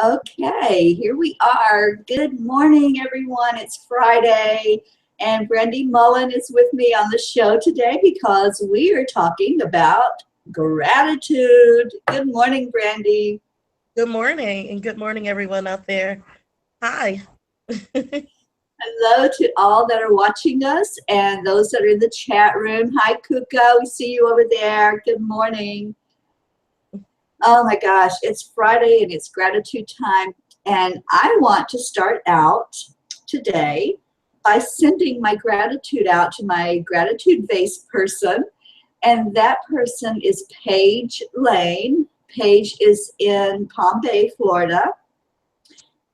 Okay, here we are. Good morning, everyone. It's Friday, and Brandy Mullen is with me on the show today because we are talking about gratitude. Good morning, Brandy. Good morning, and good morning, everyone out there. Hi. Hello to all that are watching us and those that are in the chat room. Hi, Kuka. We see you over there. Good morning. Oh my gosh, it's Friday and it's gratitude time. And I want to start out today by sending my gratitude out to my gratitude vase person. And that person is Paige Lane. Paige is in Palm Bay, Florida.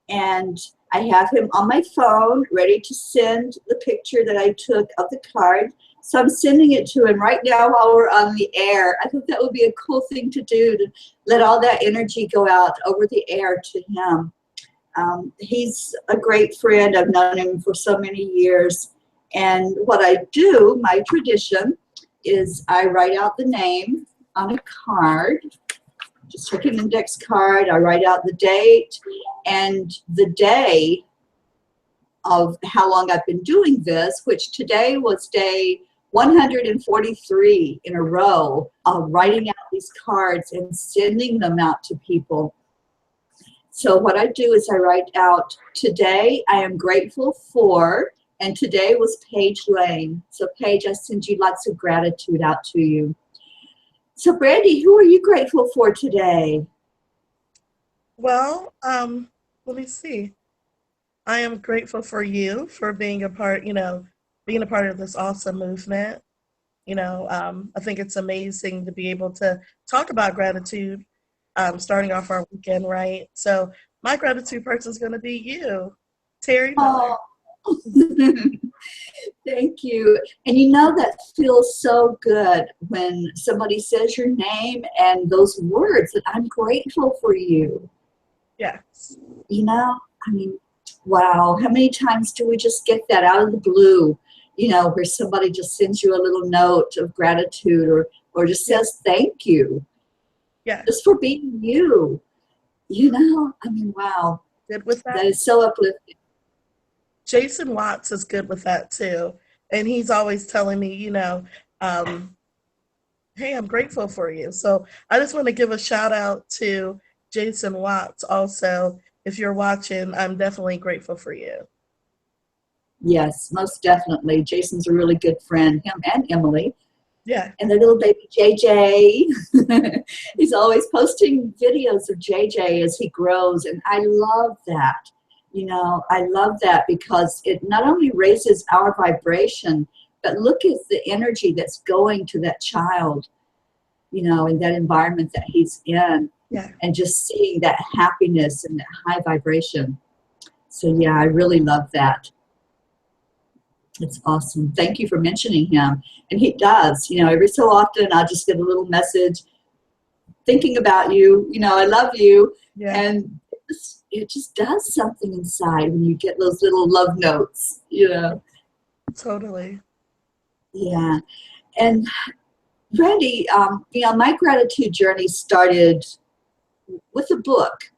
And I have him on my phone ready to send the picture that I took of the card. So I'm sending it to him right now while we're on the air. I think that would be a cool thing to do, to let all that energy go out over the air to him. He's a great friend. I've known him for so many years. And what I do, my tradition, is I write out the name on a card. Just take an index card. I write out the date and the day of how long I've been doing this, which today was day 143 in a row of writing out these cards and sending them out to people. So what I do is I write out, today I am grateful for, and today was Paige Lane. So Paige, I send you lots of gratitude out to you. So Brandy, who are you grateful for today? Well, let me see. I am grateful for you for being a part, being a part of this awesome movement. I think it's amazing to be able to talk about gratitude, starting off our weekend, right? So my gratitude person is going to be you, Terry Miller. Oh, thank you. And you know that feels so good when somebody says your name and those words that I'm grateful for you. Yes. You know, I mean, wow, how many times do we just get that out of the blue, where somebody just sends you a little note of gratitude or just says thank you Yeah. just for being you. I mean, wow, Good with that that. is so uplifting. Jason Watts is good with that too. And he's always telling me, um, hey, I'm grateful for you. So I just want to give a shout out to Jason Watts also. If you're watching, I'm definitely grateful for you. Yes, most definitely. Jason's a really good friend, him and Emily. Yeah. And their little baby JJ. He's always posting videos of JJ as he grows, and I love that. I love that because it not only raises our vibration, but look at the energy that's going to that child, in that environment that he's in, Yeah. and just seeing that happiness and that high vibration. So yeah, I really love that. It's awesome. Thank you for mentioning him. And he does, every so often I'll just get a little message thinking about you, I love you. Yeah. And it just does something inside when you get those little love notes, Totally. Yeah. And Randy, my gratitude journey started with a book.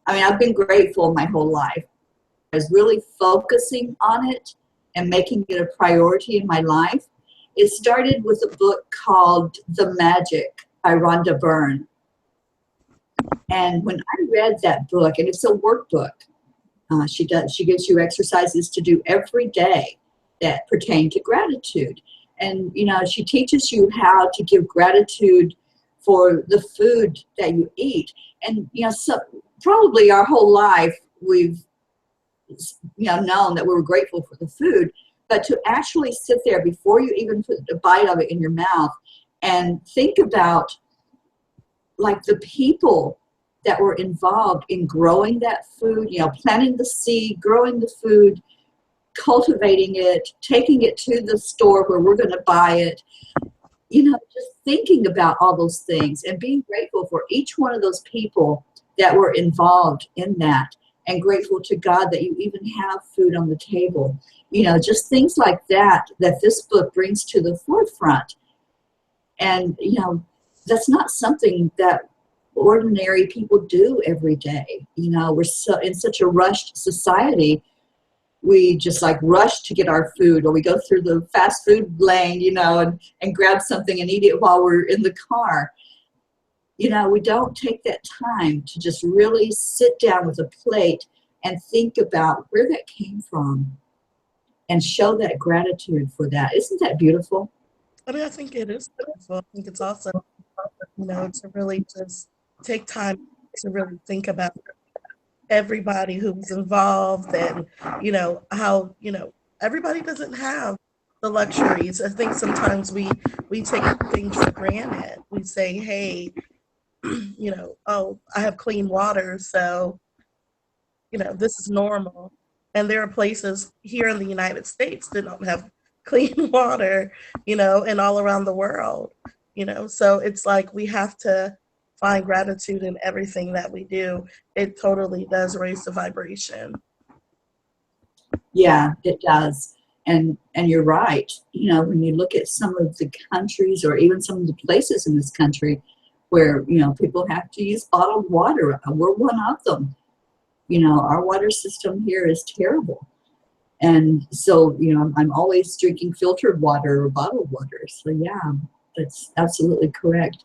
I mean, I've been grateful my whole life. I was really focusing on it and making it a priority in my life. It started with a book called The Magic by Rhonda Byrne. And when I read that book, and it's a workbook, she gives you exercises to do every day that pertain to gratitude. And, she teaches you how to give gratitude for the food that you eat. And, so probably our whole life we've known that we were grateful for the food, but to actually sit there before you even put a bite of it in your mouth and think about like the people that were involved in growing that food, planting the seed, growing the food, cultivating it, taking it to the store where we're going to buy it, just thinking about all those things and being grateful for each one of those people that were involved in that. And grateful to God that you even have food on the table. Just things like that this book brings to the forefront. And, that's not something that ordinary people do every day. You know, we're so in such a rushed society. We just like rush to get our food, or we go through the fast food lane, you know, and grab something and eat it while we're in the car. You know, we don't take that time to just really sit down with a plate and think about where that came from and show that gratitude for that. Isn't that beautiful? I mean, I think it is beautiful. I think it's awesome, you know, to really just take time to really think about everybody who's involved and, you know, how, you know, everybody doesn't have the luxuries. I think sometimes we take things for granted. We say, hey, you know, oh, I have clean water, so, you know, this is normal. And there are places here in the United States that don't have clean water, you know, and all around the world, you know. So it's like we have to find gratitude in everything that we do. It totally does raise the vibration. Yeah, it does. And you're right. You know, when you look at some of the countries or even some of the places in this country where, you know, people have to use bottled water, we're one of them. You know, our water system here is terrible. And so, you know, I'm always drinking filtered water or bottled water. So yeah, that's absolutely correct.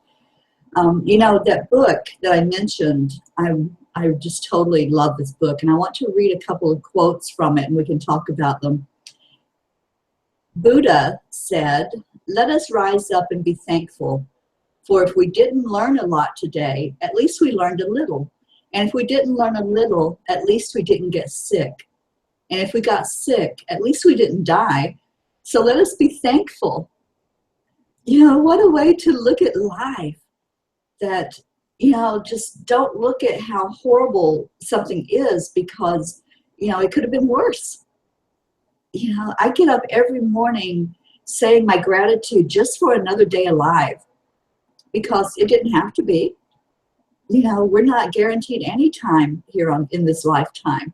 You know, that book that I mentioned, I just totally love this book, and I want to read a couple of quotes from it, and we can talk about them. Buddha said, "Let us rise up and be thankful, for if we didn't learn a lot today, at least we learned a little. And if we didn't learn a little, at least we didn't get sick. And if we got sick, at least we didn't die. So let us be thankful." You know, what a way to look at life. That, you know, just don't look at how horrible something is, because, you know, it could have been worse. You know, I get up every morning saying my gratitude just for another day alive, because it didn't have to be. You know, we're not guaranteed any time here in this lifetime.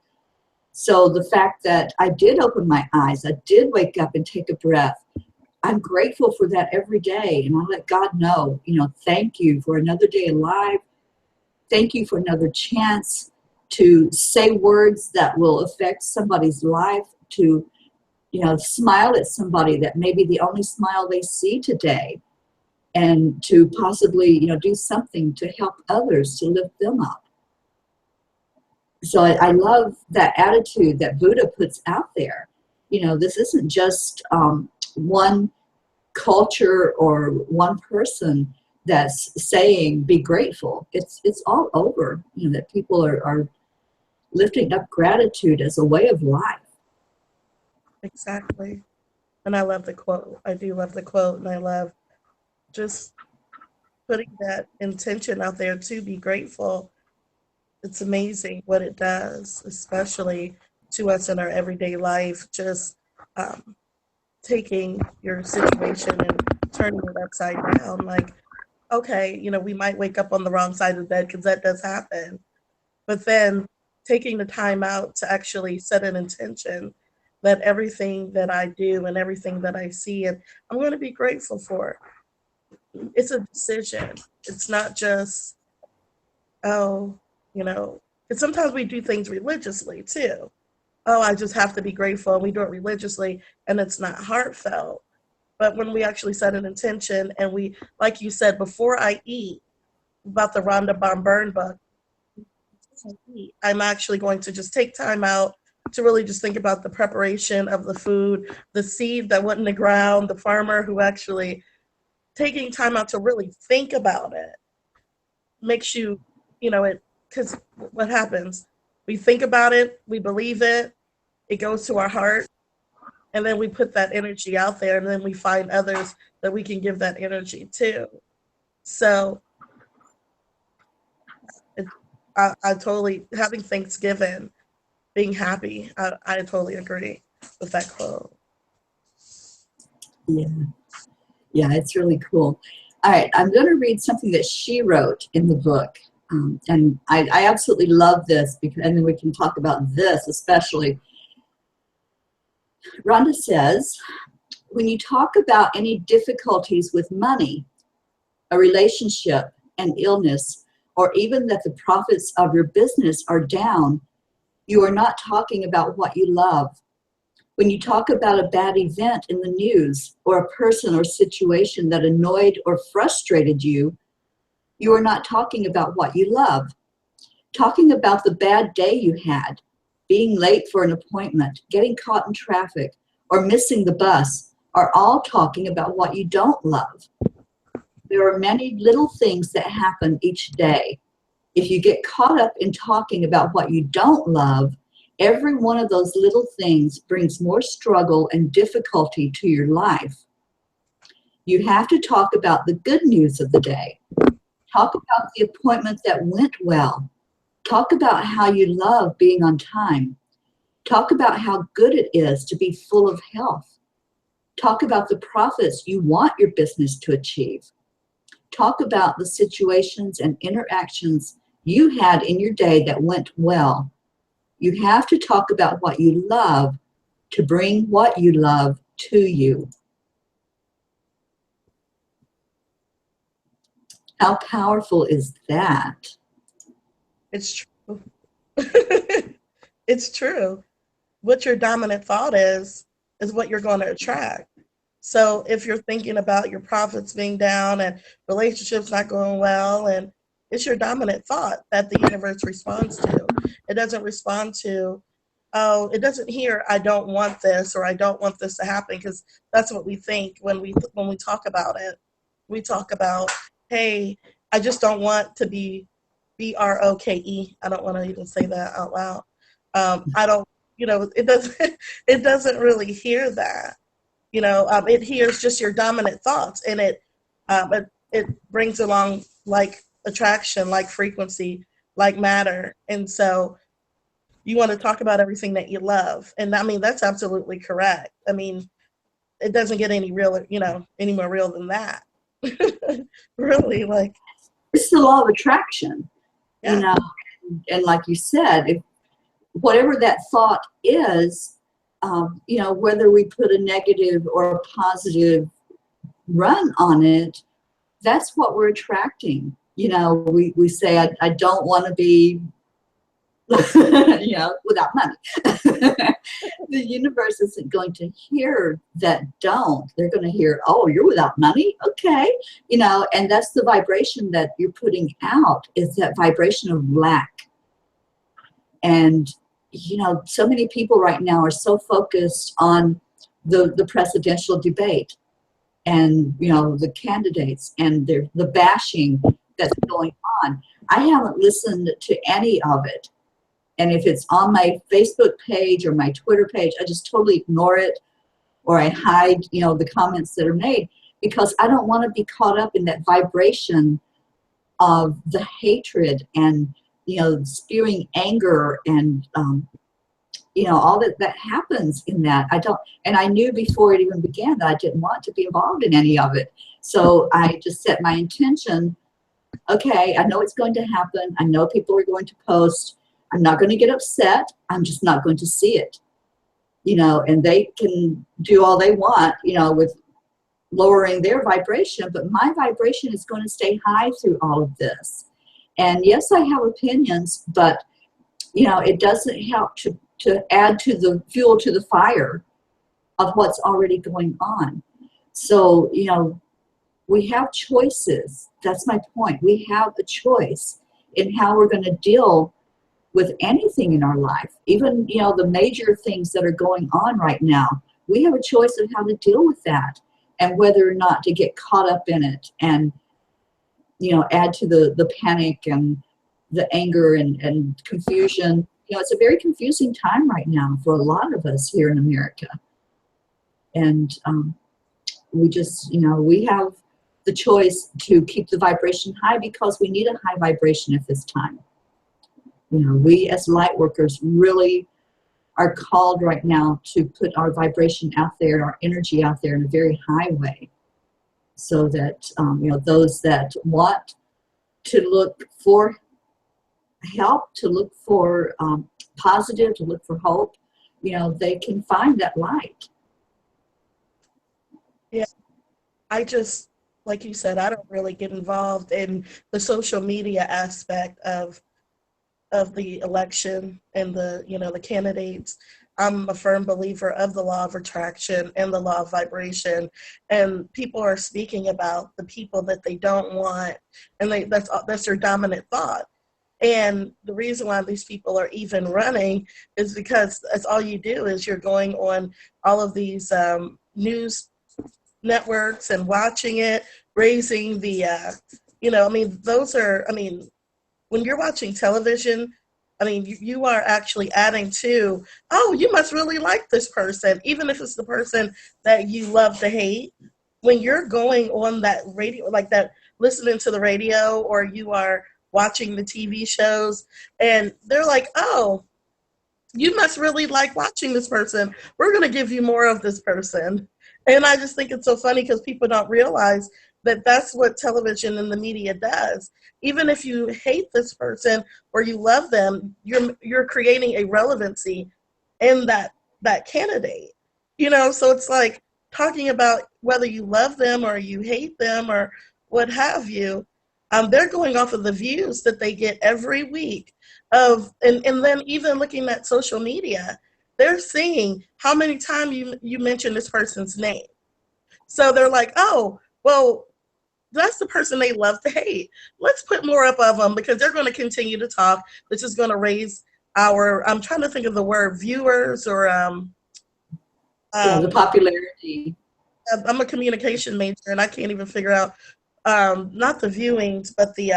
So the fact that I did open my eyes, I did wake up and take a breath, I'm grateful for that every day. And I let God know, you know, thank you for another day alive. Thank you for another chance to say words that will affect somebody's life, to, you know, smile at somebody that may be the only smile they see today, and to possibly, you know, do something to help others, to lift them up. So I love that attitude that Buddha puts out there. You know, this isn't just one culture or one person that's saying be grateful. It's all over, you know, that people are lifting up gratitude as a way of life. Exactly. And I love the quote. I do love the quote, and I love just putting that intention out there to be grateful. It's amazing what it does, especially to us in our everyday life. Just taking your situation and turning it upside down. Like, okay, you know, we might wake up on the wrong side of the bed, because that does happen. But then taking the time out to actually set an intention that everything that I do and everything that I see, and I'm going to be grateful for. It's a decision. It's not just, oh, you know, because sometimes we do things religiously too. Oh, I just have to be grateful. And we do it religiously, and it's not heartfelt. But when we actually set an intention, and we, like you said, before I eat, about the Rhonda Byrne book, I'm actually going to just take time out to really just think about the preparation of the food, the seed that went in the ground, the farmer who actually taking time out to really think about it makes you, you know, it, because what happens? We think about it, we believe it, it goes to our heart, and then we put that energy out there, and then we find others that we can give that energy to. So it, I totally, having Thanksgiving, being happy, I totally agree with that quote. Yeah. Yeah, it's really cool. All right, I'm going to read something that she wrote in the book. And I absolutely love this, because, and then we can talk about this especially. Rhonda says, when you talk about any difficulties with money, a relationship, an illness, or even that the profits of your business are down, you are not talking about what you love. When you talk about a bad event in the news or a person or situation that annoyed or frustrated you, you are not talking about what you love. Talking about the bad day you had, being late for an appointment, getting caught in traffic, or missing the bus are all talking about what you don't love. There are many little things that happen each day. If you get caught up in talking about what you don't love, every one of those little things brings more struggle and difficulty to your life. You have to talk about the good news of the day. Talk about the appointment that went well. Talk about how you love being on time. Talk about how good it is to be full of health. Talk about the profits you want your business to achieve. Talk about the situations and interactions you had in your day that went well. You have to talk about what you love to bring what you love to you. How powerful is that? It's true. It's true. What your dominant thought is what you're going to attract. So if you're thinking about your profits being down and relationships not going well, and it's your dominant thought that the universe responds to. It doesn't respond to, oh, it doesn't hear, I don't want this, or I don't want this to happen, because that's what we think when we talk about it. We talk about, hey, I just don't want to be BROKE. I don't want to even say that out loud. I don't, it doesn't it doesn't really hear that. It hears just your dominant thoughts, and it brings along like attraction, like frequency, like matter. And so you want to talk about everything that you love. And I mean, that's absolutely correct. I mean, it doesn't get any any more real than that. Really, like, it's the law of attraction, yeah. and like you said, if whatever that thought is, whether we put a negative or a positive run on it, that's what we're attracting. We say, I don't want to be, without money. The universe isn't going to hear that don't. They're going to hear, oh, you're without money? Okay. And that's the vibration that you're putting out, is that vibration of lack. And so many people right now are so focused on the presidential debate and, the candidates and the bashing that's going on. I haven't listened to any of it. And if it's on my Facebook page or my Twitter page, I just totally ignore it, or I hide, the comments that are made, because I don't want to be caught up in that vibration of the hatred and, spewing anger and, all that happens in that. And I knew before it even began that I didn't want to be involved in any of it. So I just set my intention. Okay, I know it's going to happen. I know people are going to post. I'm not going to get upset. I'm just not going to see it. And they can do all they want, with lowering their vibration, but my vibration is going to stay high through all of this. And yes, I have opinions, but, it doesn't help to add to the fuel to the fire of what's already going on. So, we have choices. That's my point. We have a choice in how we're going to deal with anything in our life, even, the major things that are going on right now. We have a choice of how to deal with that, and whether or not to get caught up in it and, add to the panic and the anger and confusion. It's a very confusing time right now for a lot of us here in America. And we just, we have the choice to keep the vibration high, because we need a high vibration at this time. We as light workers really are called right now to put our vibration out there, our energy out there in a very high way, so that, those that want to look for help, to look for positive, to look for hope, they can find that light. Yeah. I just like you said, I don't really get involved in the social media aspect of the election and the, you know, the candidates. I'm a firm believer of the law of attraction and the law of vibration, and people are speaking about the people that they don't want, and that's their dominant thought. And the reason why these people are even running is because that's all you do is you're going on all of these news networks and watching it, raising the, you know, I mean, those are, I mean, when you're watching television, I mean, you are actually adding to, oh, you must really like this person, even if it's the person that you love to hate. When you're going on that radio, like that, listening to the radio, or you are watching the TV shows, and they're like, oh, you must really like watching this person. We're going to give you more of this person. And I just think it's so funny because people don't realize that that's what television and the media does. Even if you hate this person or you love them, you're creating a relevancy in that candidate. You know, so it's like talking about whether you love them or you hate them or what have you. They're going off of the views that they get every week and then even looking at social media, they're seeing how many times you mention this person's name. So they're like, oh, well, that's the person they love to hate. Let's put more up of them because they're going to continue to talk. This is going to raise our, I'm trying to think of the word, viewers or Yeah, the popularity. I'm a communication major and I can't even figure out not the viewings, but the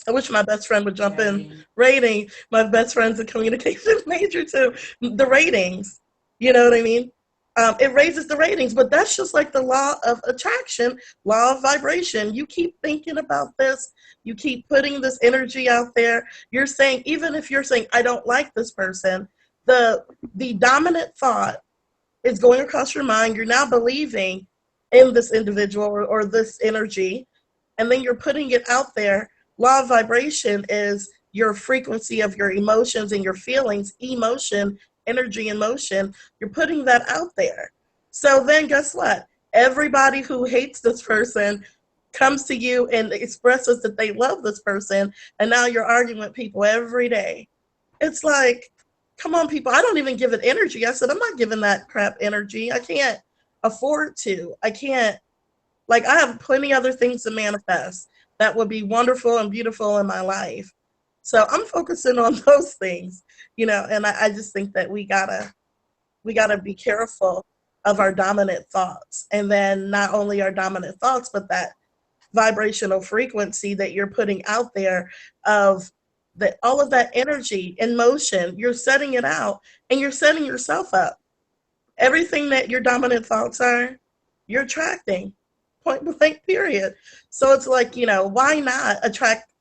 I wish my best friend would jump in. Rating. My best friend's a communication major too. The ratings. You know what I mean? It raises the ratings, but that's just like the law of attraction, law of vibration. You keep thinking about this. You keep putting this energy out there. You're saying, even if you're saying, I don't like this person, the dominant thought is going across your mind. You're now believing in this individual or this energy, and then you're putting it out there. Law of vibration is your frequency of your emotions and your feelings, emotion, energy, and motion. You're putting that out there. So then guess what? Everybody who hates this person comes to you and expresses that they love this person, and now you're arguing with people every day. It's like, come on, people. I don't even give it energy. I said, I'm not giving that crap energy. I can't afford to. I can't. Like, I have plenty other things to manifest that would be wonderful and beautiful in my life. So I'm focusing on those things, you know, and I just think that we gotta be careful of our dominant thoughts. And then not only our dominant thoughts, but that vibrational frequency that you're putting out there of that all of that energy in motion, you're setting it out and you're setting yourself up. Everything that your dominant thoughts are, you're attracting. Point blank, period. So it's like, you know, why not attract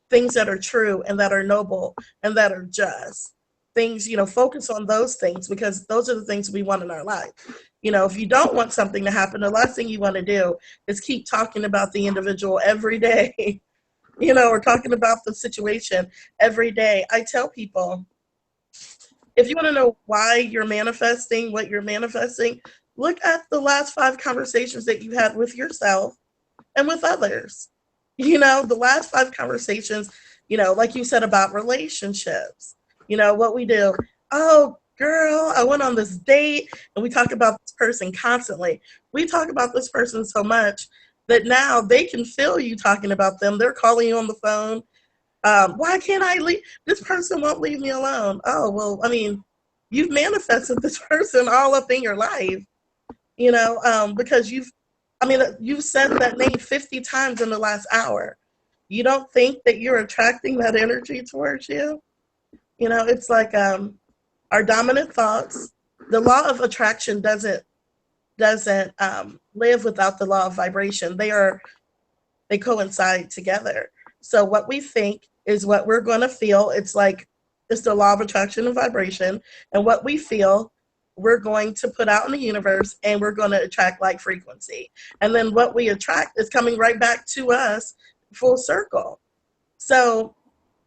things that are true and that are noble and that are just? Things, you know, focus on those things because those are the things we want in our life. You know, if you don't want something to happen, the last thing you want to do is keep talking about the individual every day, you know, or talking about the situation every day. I tell people, if you want to know why you're manifesting what you're manifesting, look at the last 5 conversations that you had with yourself and with others. You know, the last 5 conversations, you know, like you said about relationships, you know, what we do. Oh, girl, I went on this date, and we talk about this person constantly. We talk about this person so much that now they can feel you talking about them. They're calling you on the phone. Why can't I leave? This person won't leave me alone. Oh, well, I mean, you've manifested this person all up in your life, you know, because you've said that name 50 times in the last hour. You don't think that you're attracting that energy towards you? You know, it's like our dominant thoughts. The law of attraction doesn't live without the law of vibration. They coincide together. So what we think is what we're going to feel. It's the law of attraction and vibration. And what we feel, we're going to put out in the universe, and we're going to attract like frequency. And then what we attract is coming right back to us full circle. So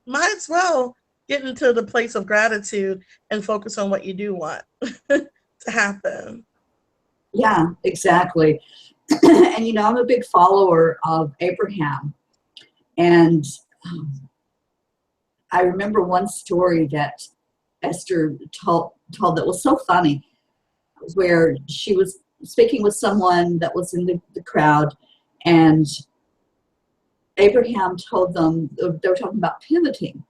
might as well get into the place of gratitude and focus on what you do want to happen. Yeah, exactly. And, you know, I'm a big follower of Abraham. And I remember one story that Esther told that was so funny, where she was speaking with someone that was in the crowd, and Abraham told them, they were talking about pivoting,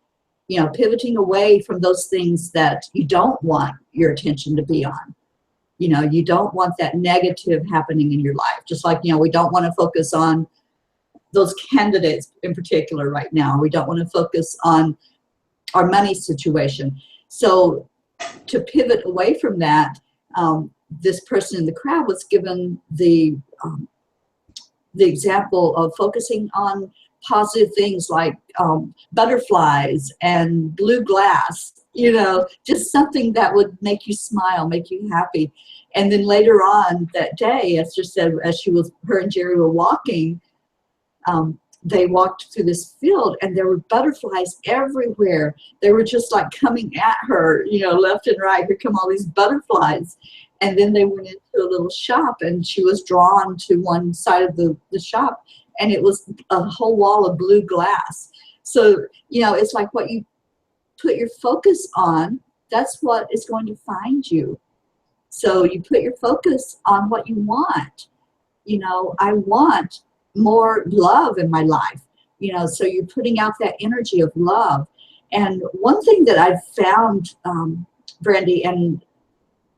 you know, pivoting away from those things that you don't want your attention to be on. You know, you don't want that negative happening in your life. Just like, you know, we don't want to focus on those candidates in particular right now. We don't want to focus on our money situation. So to pivot away from that, this person in the crowd was given the example of focusing on positive things like butterflies and blue glass, you know, just something that would make you smile, make you happy. And then later on that day, Esther said, as her and Jerry were walking, they walked through this field and there were butterflies everywhere. They were just like coming at her, you know, left and right. Here come all these butterflies. And then they went into a little shop and she was drawn to one side of the shop, and it was a whole wall of blue glass. So, you know, it's like what you put your focus on, that's what is going to find you. So you put your focus on what you want. You know, I want more love in my life, you know, so you're putting out that energy of love. And one thing that I've found, Brandy, and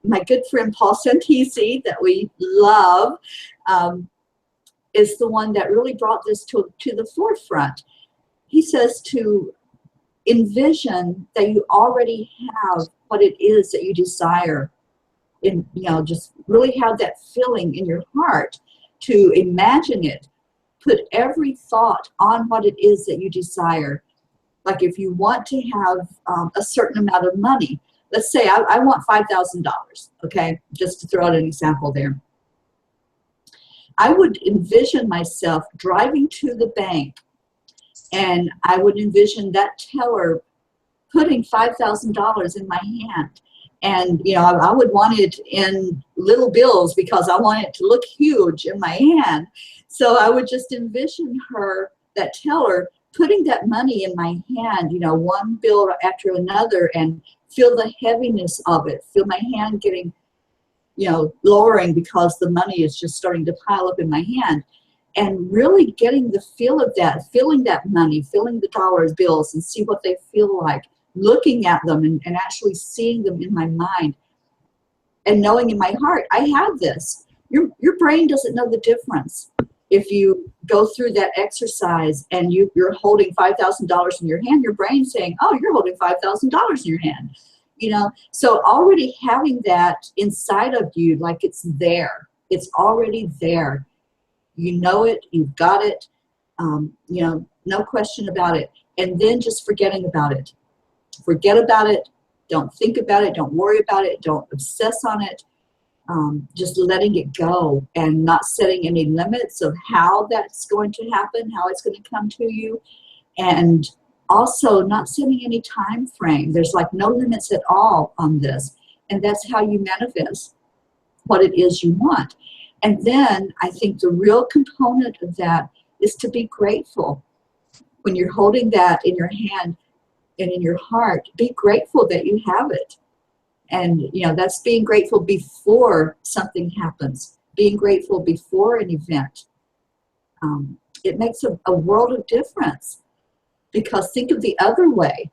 my good friend Paul Santisi, that we love, is the one that really brought this to the forefront. He says to envision that you already have what it is that you desire. And, you know, just really have that feeling in your heart, to imagine it. Put every thought on what it is that you desire. Like if you want to have a certain amount of money, let's say I want $5,000, okay? Just to throw out an example there. I would envision myself driving to the bank, and I would envision that teller putting $5,000 in my hand. And, you know, I would want it in little bills because I want it to look huge in my hand. So I would just envision her, that teller, putting that money in my hand, you know, one bill after another, and feel the heaviness of it, feel my hand getting, you know, lowering because the money is just starting to pile up in my hand. And really getting the feel of that, feeling that money, feeling the dollars, bills, and see what they feel like, looking at them and actually seeing them in my mind, and knowing in my heart, I have this. Your brain doesn't know the difference. If you go through that exercise and you're holding $5,000 in your hand, your brain's saying, oh, you're holding $5,000 in your hand. You know, so already having that inside of you, like it's there. It's already there. You know it, you've got it, you know, no question about it. And then just forgetting about it. Forget about it. Don't think about it. Don't worry about it. Don't obsess on it. Just letting it go and not setting any limits of how that's going to happen, how it's going to come to you. And also not setting any time frame. There's like no limits at all on this. And that's how you manifest what it is you want. And then I think the real component of that is to be grateful. When you're holding that in your hand and in your heart, be grateful that you have it. And, you know, that's being grateful before something happens, being grateful before an event. It makes a world of difference, because think of the other way.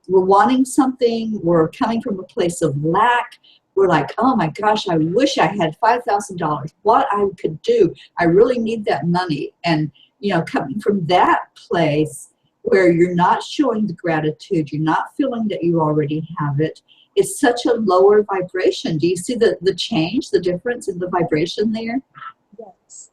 We're wanting something, we're coming from a place of lack. We're like, oh my gosh, I wish I had $5,000, what I could do. I really need that money. And, you know, coming from that place where you're not showing the gratitude, you're not feeling that you already have it, it's such a lower vibration. Do you see the change, the difference in the vibration there? Yes.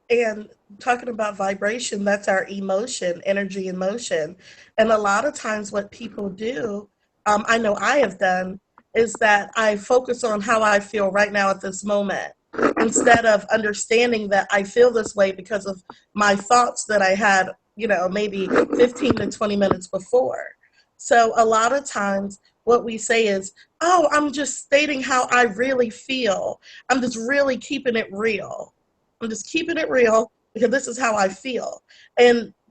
And talking about vibration, that's our emotion, energy and motion. And a lot of times what people do, I know I have done, is that I focus on how I feel right now at this moment, instead of understanding that I feel this way because of my thoughts that I had, you know, maybe 15 to 20 minutes before. So a lot of times what we say is, oh, I'm just stating how I really feel. I'm just really keeping it real. I'm just keeping it real because this is how I feel.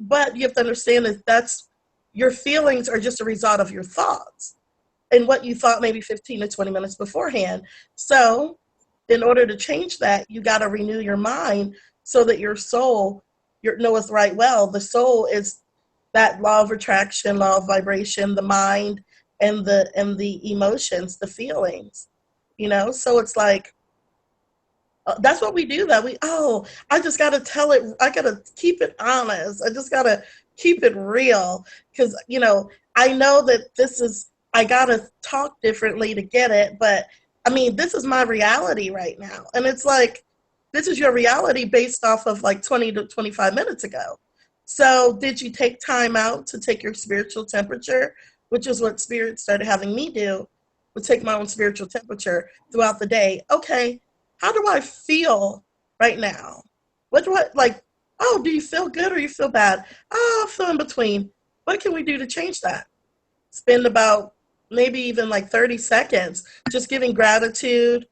But you have to understand that your feelings are just a result of your thoughts and what you thought maybe 15 to 20 minutes beforehand. So in order to change that, you got to renew your mind so that your soul, knoweth right well, the soul is that law of attraction, law of vibration, the mind and the emotions, the feelings, so it's like, that's what we do. I just got to tell it. I got to keep it honest. I just got to keep it real because, I know that I got to talk differently to get it. But I mean, this is my reality right now. And it's like, this is your reality based off of like 20 to 25 minutes ago. So did you take time out to take your spiritual temperature, which is what Spirit started having me do, would take my own spiritual temperature throughout the day. Okay, how do I feel right now? What do I like? Oh, do you feel good or you feel bad? Oh, I feel in between. What can we do to change that? Spend about maybe even like 30 seconds just giving gratitude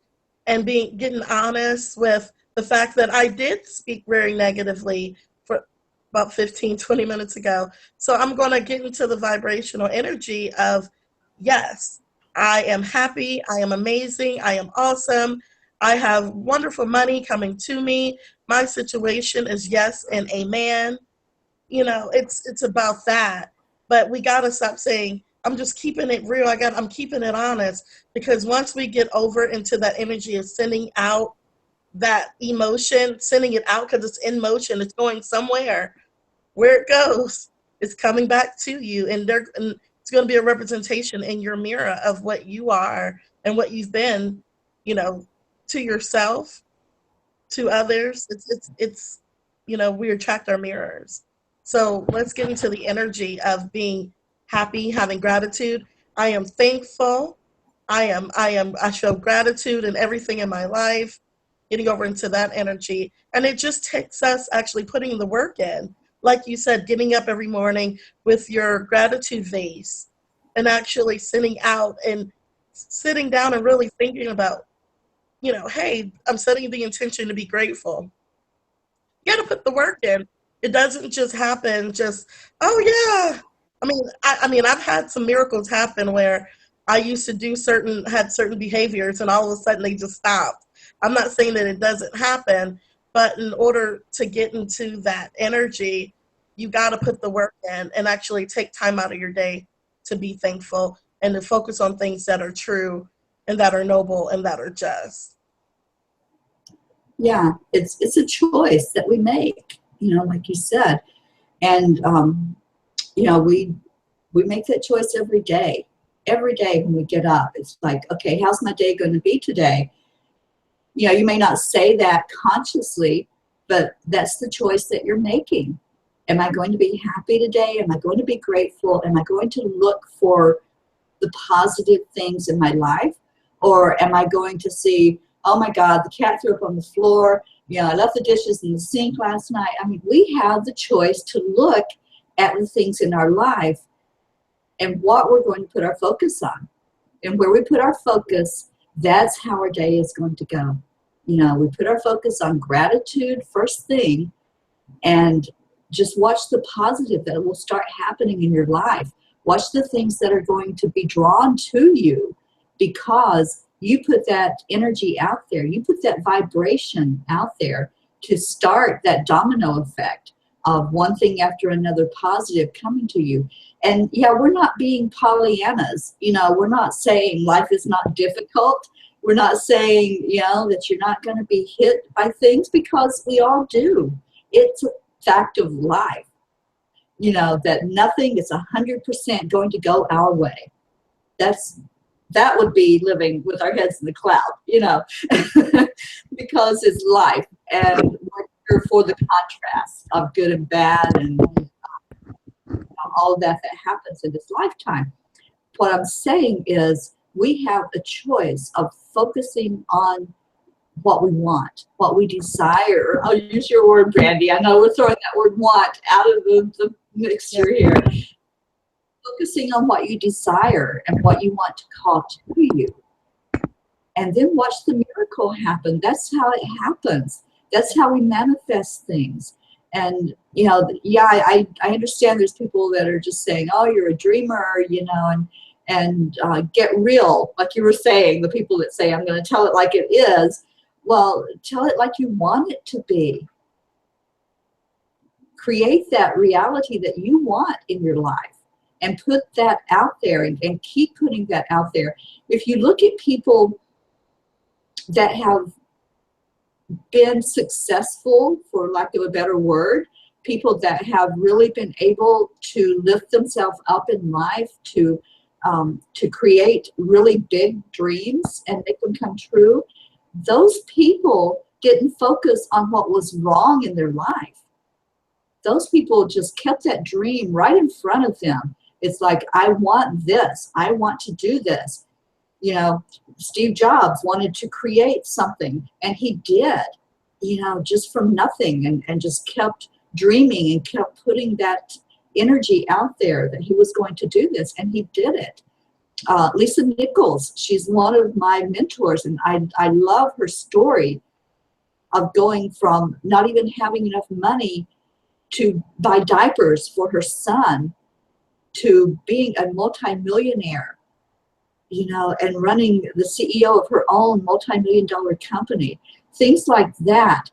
and getting honest with the fact that I did speak very negatively for about 15, 20 minutes ago. So I'm going to get into the vibrational energy of, yes, I am happy. I am amazing. I am awesome. I have wonderful money coming to me. My situation is yes and amen. It's about that. But we got to stop saying, I'm just keeping it real. I'm keeping it honest, because once we get over into that energy of sending out that emotion, sending it out because it's in motion, it's going somewhere. Where it goes, it's coming back to you, and it's going to be a representation in your mirror of what you are and what you've been, to yourself, to others. It's we attract our mirrors. So let's get into the energy of being happy, having gratitude. I am thankful. I show gratitude in everything in my life, getting over into that energy. And it just takes us actually putting the work in. Like you said, getting up every morning with your gratitude vase and actually sitting out and sitting down and really thinking about, hey, I'm setting the intention to be grateful. You got to put the work in. It doesn't just happen. Oh yeah. I've had some miracles happen where I used to had certain behaviors, and all of a sudden they just stopped. I'm not saying that it doesn't happen, but in order to get into that energy, you got to put the work in and actually take time out of your day to be thankful and to focus on things that are true and that are noble and that are just. Yeah, it's a choice that we make, like you said. And, we make that choice every day. Every day when we get up, it's like, okay, how's my day going to be today? You may not say that consciously, but that's the choice that you're making. Am I going to be happy today? Am I going to be grateful? Am I going to look for the positive things in my life? Or am I going to see, oh my God, the cat threw up on the floor. I left the dishes in the sink last night. We have the choice to look at the things in our life and what we're going to put our focus on. And where we put our focus, that's how our day is going to go. We put our focus on gratitude first thing, and just watch the positive that will start happening in your life. Watch the things that are going to be drawn to you because you put that energy out there. You put that vibration out there to start that domino effect of one thing after another positive coming to you. And yeah, we're not being Pollyannas. We're not saying life is not difficult. We're not saying, that you're not going to be hit by things, because we all do. It's a fact of life, that nothing is 100% going to go our way. That would be living with our heads in the cloud, because it's life, and we're here for the contrast of good and bad and all of that happens in this lifetime. What I'm saying is we have a choice of focusing on what we want, what we desire. I'll use your word, Brandy. I know we're throwing that word want out of the mixture here. Focusing on what you desire and what you want to call to you. And then watch the miracle happen. That's how it happens. That's how we manifest things. And, you know, yeah, I understand there's people that are just saying, oh, you're a dreamer, you know, and get real, like you were saying, the people that say, I'm going to tell it like it is. Well, tell it like you want it to be. Create that reality that you want in your life and put that out there and keep putting that out there. If you look at people that have been successful, for lack of a better word, people that have really been able to lift themselves up in life, to create really big dreams and make them come true, those people didn't focus on what was wrong in their life. Those people just kept that dream right in front of them. It's like, I want this. I want to do this. You know, Steve Jobs wanted to create something, and he did, you know, just from nothing, and just kept dreaming and kept putting that energy out there that he was going to do this, and he did it. Lisa Nichols, she's one of my mentors, and I love her story of going from not even having enough money to buy diapers for her son to being a multimillionaire, you know, and running the CEO of her own multi-million-dollar company. Things like that,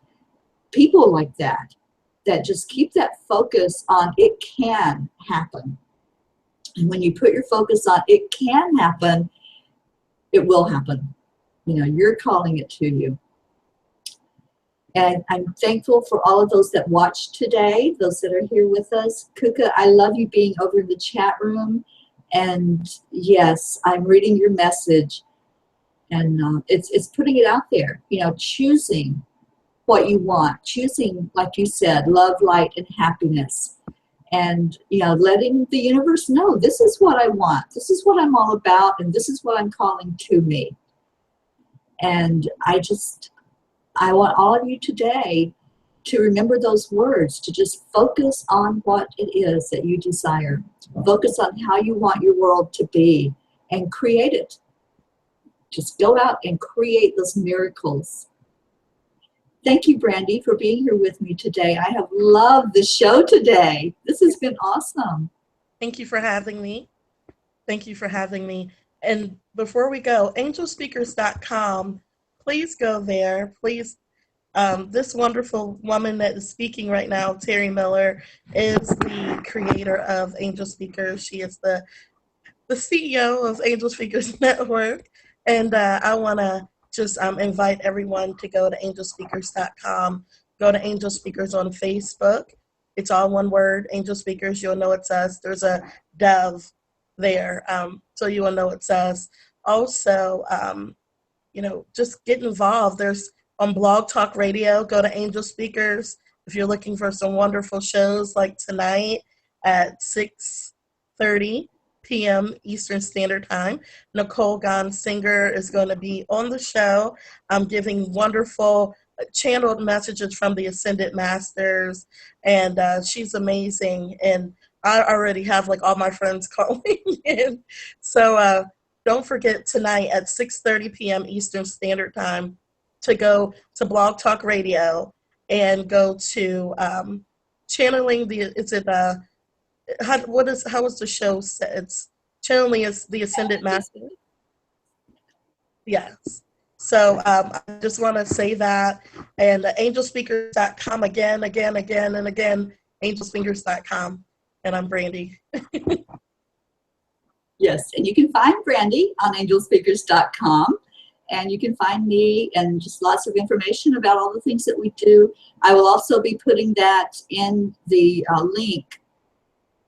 people like that, that just keep that focus on it can happen. And when you put your focus on it can happen, it will happen. You know, you're calling it to you. And I'm thankful for all of those that watched today, those that are here with us. Kuka, I love you being over in the chat room. And yes, I'm reading your message. And it's putting it out there, you know, choosing what you want, choosing, like you said, love, light, and happiness. And, you know, letting the universe know, this is what I want, this is what I'm all about, and this is what I'm calling to me. And I want all of you today to remember those words, to just focus on what it is that you desire. Focus on how you want your world to be and create it. Just go out and create those miracles. Thank you, Brandy, for being here with me today. I have loved the show today. This has been awesome. Thank you for having me. Thank you for having me. And before we go, Angelspeakers.com, please go there. Please, this wonderful woman that is speaking right now, Terry Miller, is the creator of Angel Speakers. She is the CEO of Angel Speakers Network. And I want to just invite everyone to go to Angelspeakers.com. Go to Angel Speakers on Facebook. It's all one word, Angel Speakers. You'll know it's us. There's a dove there, so you will know it's us. Also, you know, just get involved. There's on Blog Talk Radio, go to Angel Speakers. If you're looking for some wonderful shows like tonight at 6:30 p.m. Eastern Standard Time, Nicole Gonsinger is going to be on the show. I'm giving wonderful channeled messages from the Ascended Masters, and she's amazing. And I already have like all my friends calling in. So don't forget tonight at 6:30 p.m. Eastern Standard Time to go to Blog Talk Radio and go to channeling the, how is the show set? It's channeling is the Ascended Master. Yes. So I just want to say that. And angelspeakers.com again, and again, angelspeakers.com. And I'm Brandy. Yes, and you can find Brandy on angelspeakers.com. And you can find me and just lots of information about all the things that we do. I will also be putting that in the link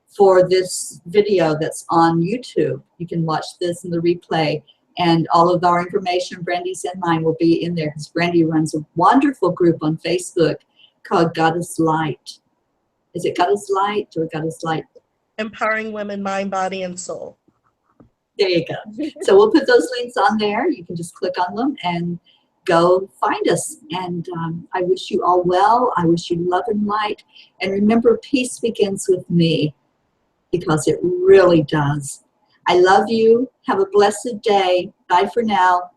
for this video that's on YouTube. You can watch this in the replay, and all of our information, Brandy's and mine, will be in there, because Brandy runs a wonderful group on Facebook called Goddess Light. Is it Goddess Light or Goddess Light? Empowering Women, Mind, Body, and Soul. There you go. So we'll put those links on there. You can just click on them and go find us. And I wish you all well. I wish you love and light. And remember, peace begins with me, because it really does. I love you. Have a blessed day. Bye for now.